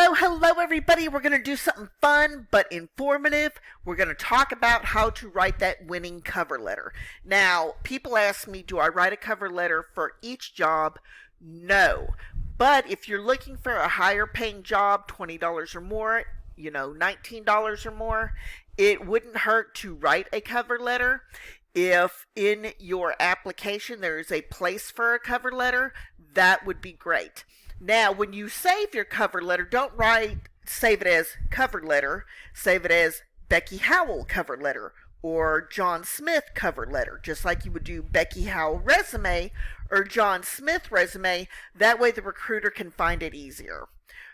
Hello, everybody. We're going to do something fun but informative. We're going to talk about how to write that winning cover letter. Now, people ask me, do I write a cover letter for each job? No. But if you're looking for a higher paying job, $20 or more, $19 or more, it wouldn't hurt to write a cover letter. If in your application there is a place for a cover letter, that would be great. Now, when you save your cover letter, don't save it as cover letter, save it as Becky Howell cover letter or John Smith cover letter, just like you would do Becky Howell resume or John Smith resume. That way the recruiter can find it easier.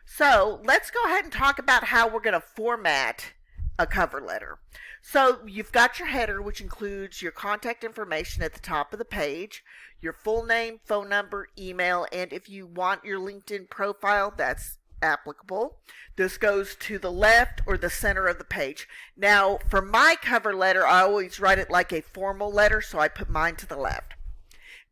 So let's go ahead and talk about how we're going to format a cover letter. So you've got your header, which includes your contact information at the top of the page, your full name, phone number, email, and if you want your LinkedIn profile, that's applicable. This goes to the left or the center of the page. Now, for my cover letter, I always write it like a formal letter, so I put mine to the left.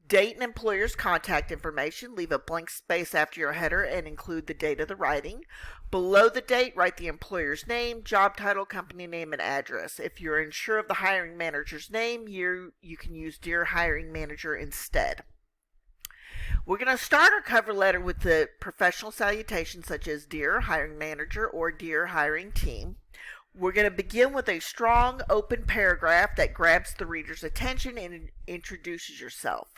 Date and employer's contact information. Leave a blank space after your header and include the date of the writing. Below the date, write the employer's name, job title, company name, and address. If you're unsure of the hiring manager's name, you can use Dear Hiring Manager instead. We're going to start our cover letter with the professional salutations such as Dear Hiring Manager or Dear Hiring Team. We're going to begin with a strong, open paragraph that grabs the reader's attention and introduces yourself.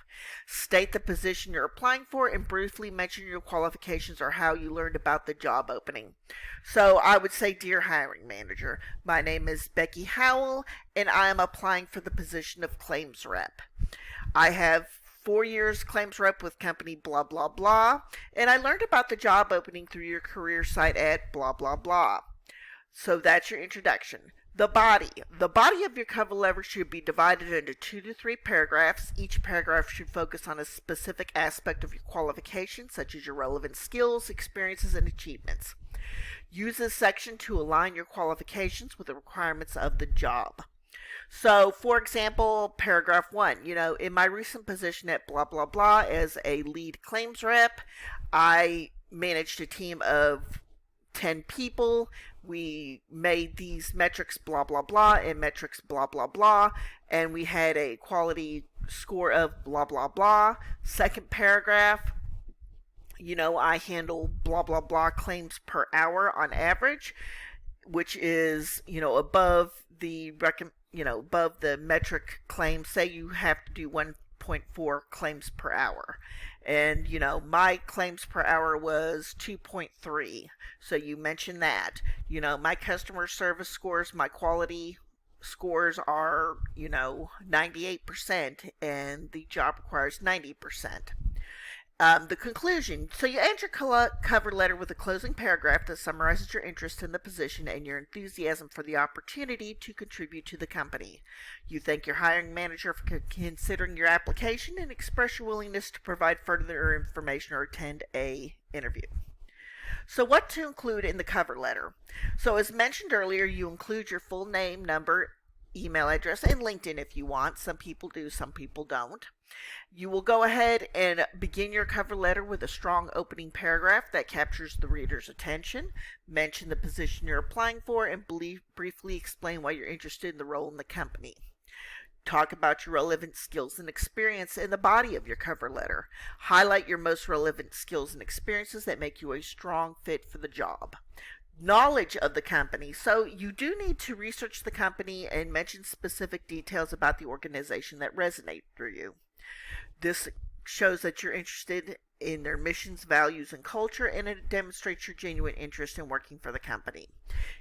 State the position you're applying for and briefly mention your qualifications or how you learned about the job opening. So I would say, Dear Hiring Manager, my name is Becky Howell and I am applying for the position of claims rep. I have 4 years claims rep with company blah blah blah, and I learned about the job opening through your career site at blah blah blah. So that's your introduction. The body. The body of your cover letter should be divided into 2 to 3 paragraphs. Each paragraph should focus on a specific aspect of your qualifications, such as your relevant skills, experiences, and achievements. Use this section to align your qualifications with the requirements of the job. So, for example, paragraph 1, in my recent position at blah, blah, blah as a lead claims rep, I managed a team of 10 people. We made these metrics blah blah blah and metrics blah blah blah, and we had a quality score of blah blah blah. Second paragraph, I handle blah blah blah claims per hour on average, which is above the above the metric claim. Say you have to do 1.4 claims per hour, and my claims per hour was 2.3, so you mentioned that. My customer service scores, my quality scores are 98%, and the job requires 90%. The conclusion. So you end your cover letter with a closing paragraph that summarizes your interest in the position and your enthusiasm for the opportunity to contribute to the company. You thank your hiring manager for considering your application and express your willingness to provide further information or attend an interview. So what to include in the cover letter? So as mentioned earlier, you include your full name, number, email address, and LinkedIn if you want. Some people do, some people don't. You will go ahead and begin your cover letter with a strong opening paragraph that captures the reader's attention. Mention the position you're applying for and briefly explain why you're interested in the role in the company. Talk about your relevant skills and experience in the body of your cover letter. Highlight your most relevant skills and experiences that make you a strong fit for the job. Knowledge of the company. So you do need to research the company and mention specific details about the organization that resonate for you. This shows that you're interested in their missions, values, and culture, and it demonstrates your genuine interest in working for the company.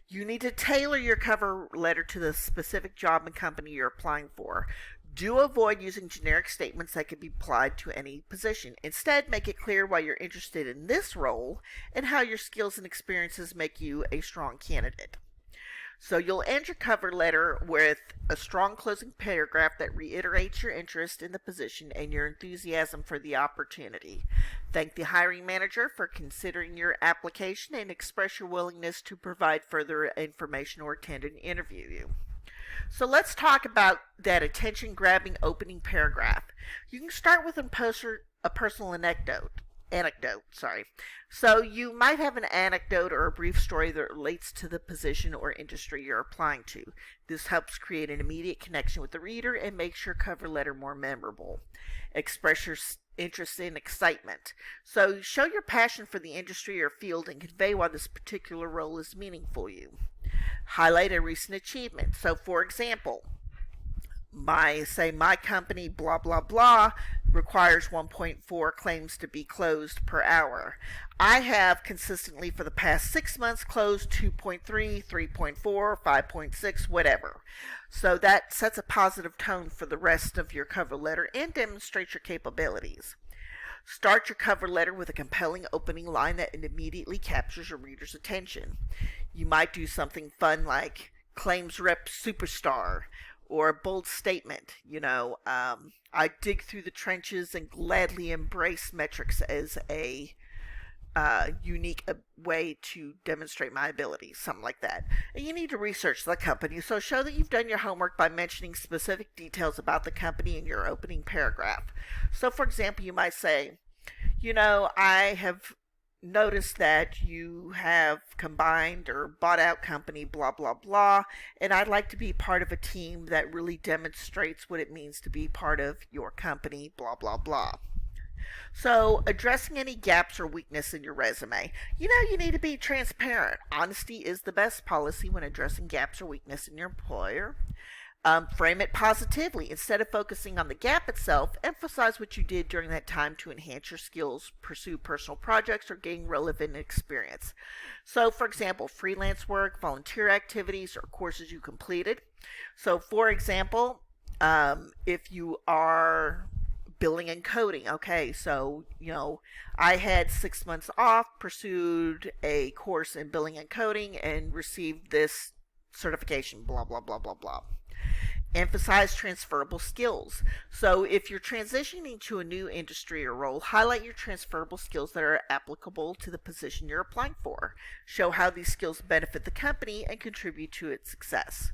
You need to tailor your cover letter to the specific job and company you're applying for. Do avoid using generic statements that could be applied to any position. Instead, make it clear why you're interested in this role and how your skills and experiences make you a strong candidate. So you'll end your cover letter with a strong closing paragraph that reiterates your interest in the position and your enthusiasm for the opportunity. Thank the hiring manager for considering your application and express your willingness to provide further information or attend an interview. So let's talk about that attention-grabbing opening paragraph. You can start with a personal anecdote. Anecdote, sorry. So you might have an anecdote or a brief story that relates to the position or industry you're applying to. This helps create an immediate connection with the reader and makes your cover letter more memorable. Express your interest and excitement. So show your passion for the industry or field and convey why this particular role is meaningful to you. Highlight a recent achievement. So for example, my company blah blah blah requires 1.4 claims to be closed per hour. I have consistently for the past 6 months closed 2.3, 3.4, 5.6, whatever. So that sets a positive tone for the rest of your cover letter and demonstrates your capabilities. Start your cover letter with a compelling opening line that immediately captures your reader's attention. You might do something fun like claims rep superstar, or a bold statement, I dig through the trenches and gladly embrace metrics as a unique way to demonstrate my abilities, something like that. And you need to research the company, so show that you've done your homework by mentioning specific details about the company in your opening paragraph. So for example, you might say, I have noticed that you have combined or bought out company blah blah blah, and I'd like to be part of a team that really demonstrates what it means to be part of your company blah blah blah. So addressing any gaps or weakness in your resume. You need to be transparent. Honesty is the best policy when addressing gaps or weakness in your employer. Frame it positively. Instead of focusing on the gap itself, emphasize what you did during that time to enhance your skills, pursue personal projects, or gain relevant experience. So, for example, freelance work, volunteer activities, or courses you completed. So, for example, if you are billing and coding, okay, so, I had 6 months off, pursued a course in billing and coding, and received this certification, blah, blah, blah, blah, blah. Emphasize transferable skills. So if you're transitioning to a new industry or role, highlight your transferable skills that are applicable to the position you're applying for. Show how these skills benefit the company and contribute to its success.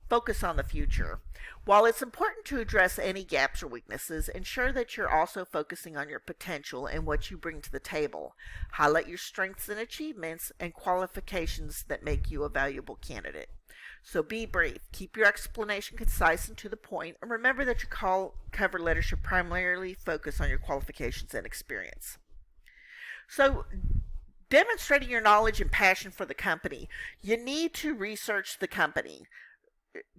Focus on the future. While it's important to address any gaps or weaknesses, ensure that you're also focusing on your potential and what you bring to the table. Highlight your strengths and achievements and qualifications that make you a valuable candidate. So be brief, keep your explanation concise and to the point, and remember that your cover letter should primarily focus on your qualifications and experience. So, demonstrating your knowledge and passion for the company, you need to research the company.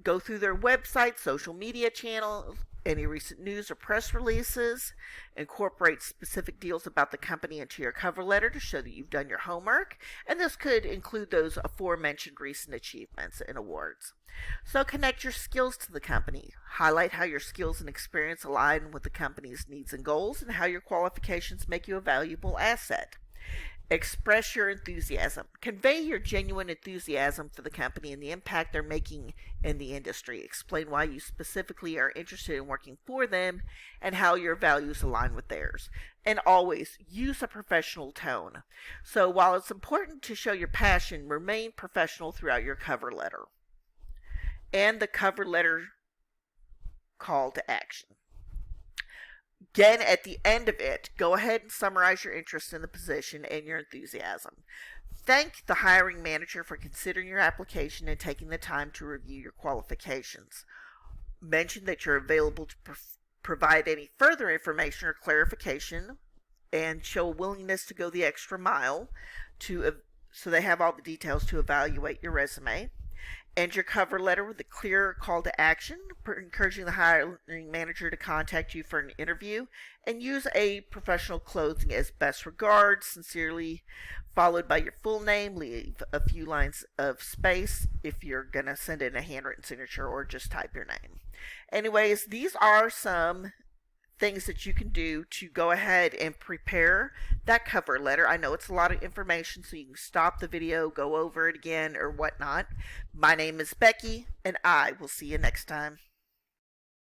Go through their website, social media channels, any recent news or press releases. Incorporate specific deals about the company into your cover letter to show that you've done your homework. And this could include those aforementioned recent achievements and awards. So connect your skills to the company. Highlight how your skills and experience align with the company's needs and goals and how your qualifications make you a valuable asset. Express your enthusiasm. Convey your genuine enthusiasm for the company and the impact they're making in the industry. Explain why you specifically are interested in working for them and how your values align with theirs. And always use a professional tone. So while it's important to show your passion, remain professional throughout your cover letter. And the cover letter call to action. Again, at the end of it, go ahead and summarize your interest in the position and your enthusiasm. Thank the hiring manager for considering your application and taking the time to review your qualifications. Mention that you're available to provide any further information or clarification, and show a willingness to go the extra mile so they have all the details to evaluate your resume. End your cover letter with a clear call to action, encouraging the hiring manager to contact you for an interview, and use a professional clothing as best regards, sincerely, followed by your full name. Leave a few lines of space if you're going to send in a handwritten signature, or just type your name. Anyways, these are some things that you can do to go ahead and prepare that cover letter. I know it's a lot of information, so you can stop the video, go over it again, or whatnot. My name is Becky, and I will see you next time.